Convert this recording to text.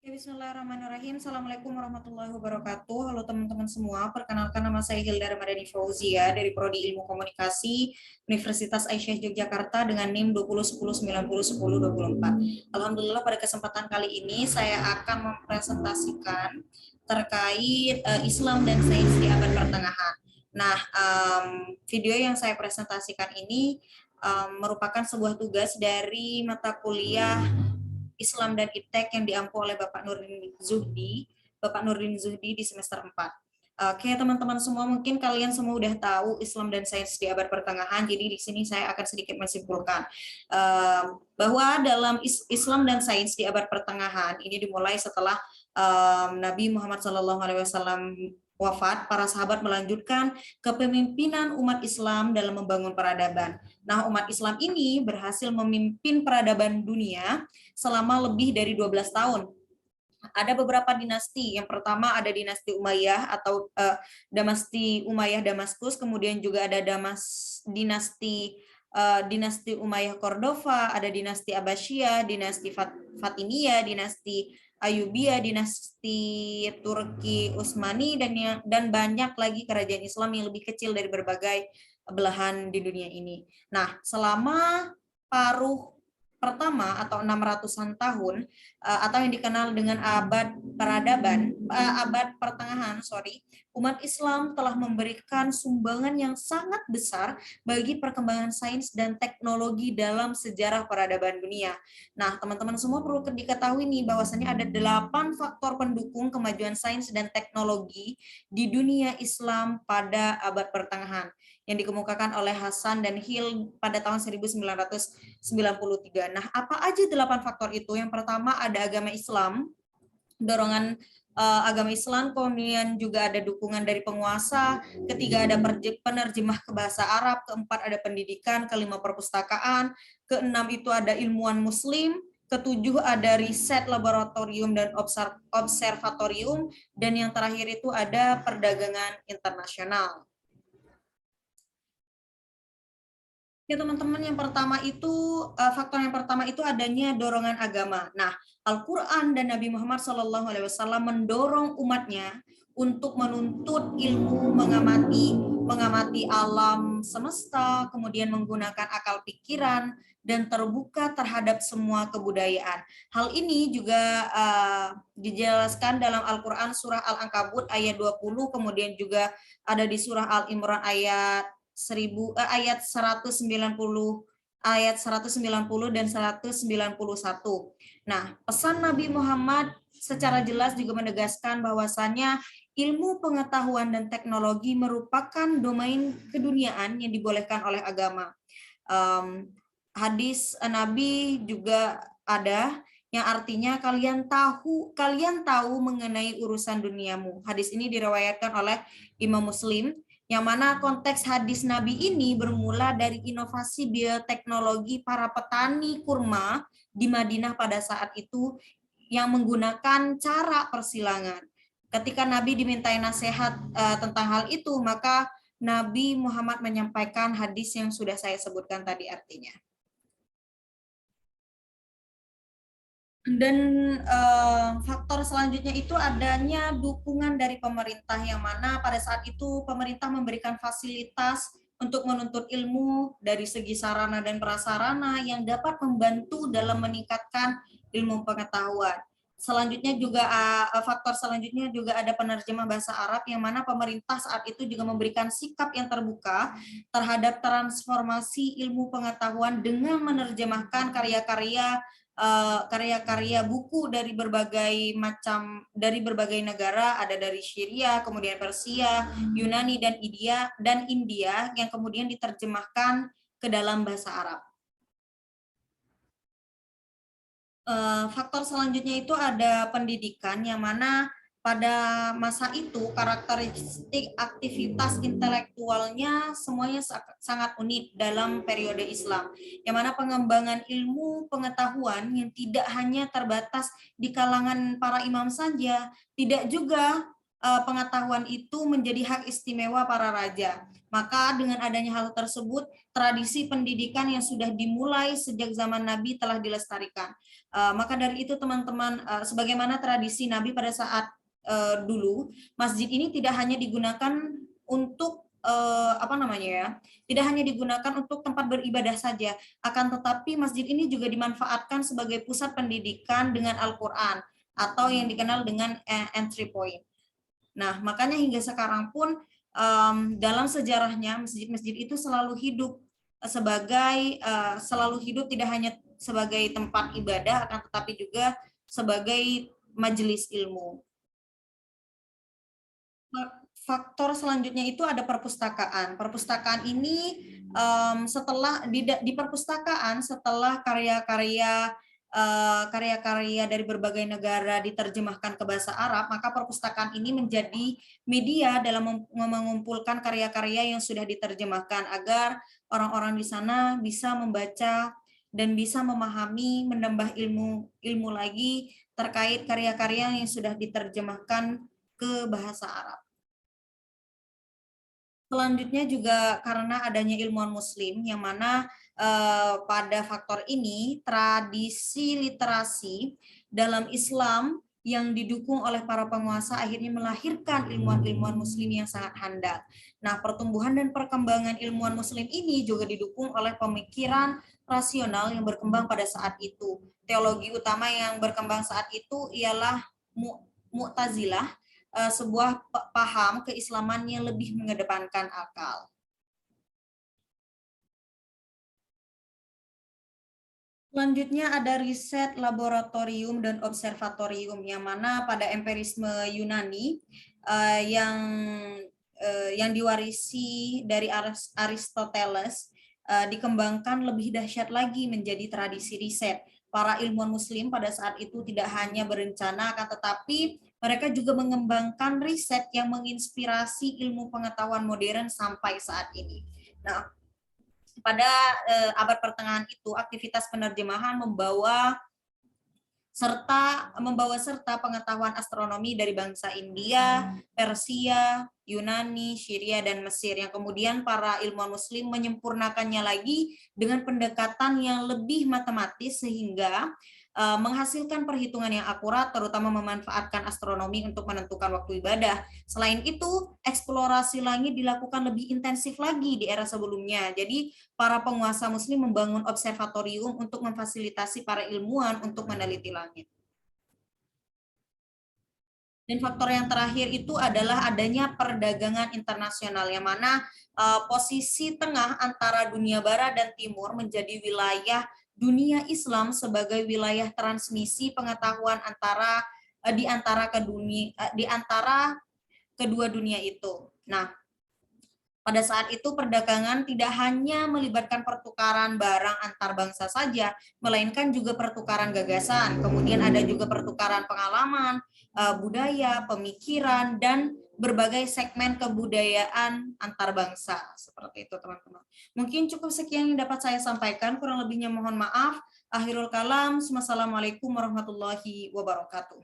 Ya, Bismillahirrahmanirrahim. Assalamualaikum warahmatullahi wabarakatuh. Halo teman-teman semua. Perkenalkan, nama saya Hilda Ramadhani Fauzia dari Prodi Ilmu Komunikasi Universitas Aisyah Yogyakarta dengan NIM 2010901024. Alhamdulillah, pada kesempatan kali ini saya akan mempresentasikan terkait Islam dan sains di abad pertengahan. Nah, video yang saya presentasikan ini merupakan sebuah tugas dari mata kuliah Islam dan Iptek yang diampu oleh Bapak Nurdin Zuhdi di semester 4. Oke, teman-teman semua, mungkin kalian semua udah tahu Islam dan sains di abad pertengahan, jadi di sini saya akan sedikit menyimpulkan bahwa dalam Islam dan sains di abad pertengahan ini dimulai setelah Nabi Muhammad SAW wafat. Para sahabat melanjutkan kepemimpinan umat Islam dalam membangun peradaban. Nah, umat Islam ini berhasil memimpin peradaban dunia selama lebih dari 12 tahun. Ada beberapa dinasti. Yang pertama ada dinasti Umayyah atau dinasti Umayyah Damaskus, kemudian juga ada dinasti Umayyah Cordova, ada dinasti Abbasiyah, dinasti Fatimiyah, dinasti Ayubiyah, dinasti Turki Utsmani, dan banyak lagi kerajaan Islam yang lebih kecil dari berbagai belahan di dunia ini. Nah, selama paruh pertama atau 600-an tahun atau yang dikenal dengan abad peradaban, abad pertengahan, umat Islam telah memberikan sumbangan yang sangat besar bagi perkembangan sains dan teknologi dalam sejarah peradaban dunia. Nah, teman-teman semua perlu diketahui nih bahwasannya ada 8 faktor pendukung kemajuan sains dan teknologi di dunia Islam pada abad pertengahan yang dikemukakan oleh Hasan dan Hill pada tahun 1993. Nah, apa aja 8 faktor itu? Yang pertama ada agama Islam, dorongan agama Islam, kemudian juga ada dukungan dari penguasa, ketiga ada penerjemah ke bahasa Arab, keempat ada pendidikan, kelima perpustakaan, keenam itu ada ilmuwan muslim, ketujuh ada riset laboratorium dan observatorium, dan yang terakhir itu ada perdagangan internasional. Ya teman-teman, yang pertama itu faktor yang pertama itu adanya dorongan agama. Nah, Al-Quran dan Nabi Muhammad SAW mendorong umatnya untuk menuntut ilmu, mengamati alam semesta, kemudian menggunakan akal pikiran dan terbuka terhadap semua kebudayaan. Hal ini juga dijelaskan dalam Al-Quran surah Al-Ankabut ayat 20, kemudian juga ada di surah Al-Imran ayat 190 dan 191. Nah, pesan Nabi Muhammad secara jelas juga menegaskan bahwasannya ilmu pengetahuan dan teknologi merupakan domain keduniaan yang dibolehkan oleh agama. Hadis Nabi juga ada yang artinya kalian tahu mengenai urusan duniamu. Hadis ini diriwayatkan oleh Imam Muslim, yang mana konteks hadis Nabi ini bermula dari inovasi bioteknologi para petani kurma di Madinah pada saat itu yang menggunakan cara persilangan. Ketika Nabi dimintai nasihat tentang hal itu, maka Nabi Muhammad menyampaikan hadis yang sudah saya sebutkan tadi artinya. Dan faktor selanjutnya itu adanya dukungan dari pemerintah, yang mana pada saat itu pemerintah memberikan fasilitas untuk menuntut ilmu dari segi sarana dan prasarana yang dapat membantu dalam meningkatkan ilmu pengetahuan. Selanjutnya juga faktor selanjutnya juga ada penerjemah bahasa Arab, yang mana pemerintah saat itu juga memberikan sikap yang terbuka terhadap transformasi ilmu pengetahuan dengan menerjemahkan karya-karya buku dari berbagai negara, ada dari Syria, kemudian Persia, Yunani dan India yang kemudian diterjemahkan ke dalam bahasa Arab. Faktor selanjutnya itu ada pendidikan, yang mana pada masa itu karakteristik aktivitas intelektualnya semuanya sangat unik dalam periode Islam, yang mana pengembangan ilmu pengetahuan yang tidak hanya terbatas di kalangan para imam saja, tidak juga pengetahuan itu menjadi hak istimewa para raja. Maka dengan adanya hal tersebut, tradisi pendidikan yang sudah dimulai sejak zaman Nabi telah dilestarikan. Maka dari itu teman-teman, sebagaimana tradisi Nabi pada saat dulu, masjid ini tidak hanya digunakan untuk apa namanya ya, tidak hanya digunakan untuk tempat beribadah saja, akan tetapi masjid ini juga dimanfaatkan sebagai pusat pendidikan dengan Al-Quran atau yang dikenal dengan entry point. Nah, makanya hingga sekarang pun dalam sejarahnya masjid-masjid itu selalu hidup selalu hidup tidak hanya sebagai tempat ibadah, akan tetapi juga sebagai majelis ilmu. Faktor selanjutnya itu ada perpustakaan. Perpustakaan ini setelah di perpustakaan setelah karya-karya dari berbagai negara diterjemahkan ke bahasa Arab, maka perpustakaan ini menjadi media dalam mengumpulkan karya-karya yang sudah diterjemahkan agar orang-orang di sana bisa membaca dan bisa memahami, menambah ilmu lagi terkait karya-karya yang sudah diterjemahkan ke bahasa Arab. Selanjutnya juga karena adanya ilmuwan muslim yang mana pada faktor ini tradisi literasi dalam Islam yang didukung oleh para penguasa akhirnya melahirkan ilmuwan-ilmuwan muslim yang sangat handal. Nah, pertumbuhan dan perkembangan ilmuwan muslim ini juga didukung oleh pemikiran rasional yang berkembang pada saat itu. Teologi utama yang berkembang saat itu ialah Mu'tazilah, sebuah paham keislaman yang lebih mengedepankan akal. Selanjutnya ada riset laboratorium dan observatorium yang mana pada empirisme Yunani yang diwarisi dari Aristoteles dikembangkan lebih dahsyat lagi menjadi tradisi riset. Para ilmuwan muslim pada saat itu tidak hanya berencana, akan tetapi mereka juga mengembangkan riset yang menginspirasi ilmu pengetahuan modern sampai saat ini. Nah, pada abad pertengahan itu aktivitas penerjemahan membawa serta pengetahuan astronomi dari bangsa India, Persia, Yunani, Syria, dan Mesir, yang kemudian para ilmuwan muslim menyempurnakannya lagi dengan pendekatan yang lebih matematis sehingga menghasilkan perhitungan yang akurat, terutama memanfaatkan astronomi untuk menentukan waktu ibadah. Selain itu, eksplorasi langit dilakukan lebih intensif lagi di era sebelumnya. Jadi, para penguasa muslim membangun observatorium untuk memfasilitasi para ilmuwan untuk meneliti langit. Dan faktor yang terakhir itu adalah adanya perdagangan internasional, yang mana posisi tengah antara dunia barat dan timur menjadi wilayah dunia Islam sebagai wilayah transmisi pengetahuan di antara kedua dunia itu. Nah, pada saat itu perdagangan tidak hanya melibatkan pertukaran barang antar bangsa saja, melainkan juga pertukaran gagasan. Kemudian ada juga pertukaran pengalaman, budaya, pemikiran, dan berbagai segmen kebudayaan antar bangsa. Seperti itu, teman-teman. Mungkin cukup sekian yang dapat saya sampaikan, kurang lebihnya mohon maaf. Akhirul kalam, wassalamualaikum warahmatullahi wabarakatuh.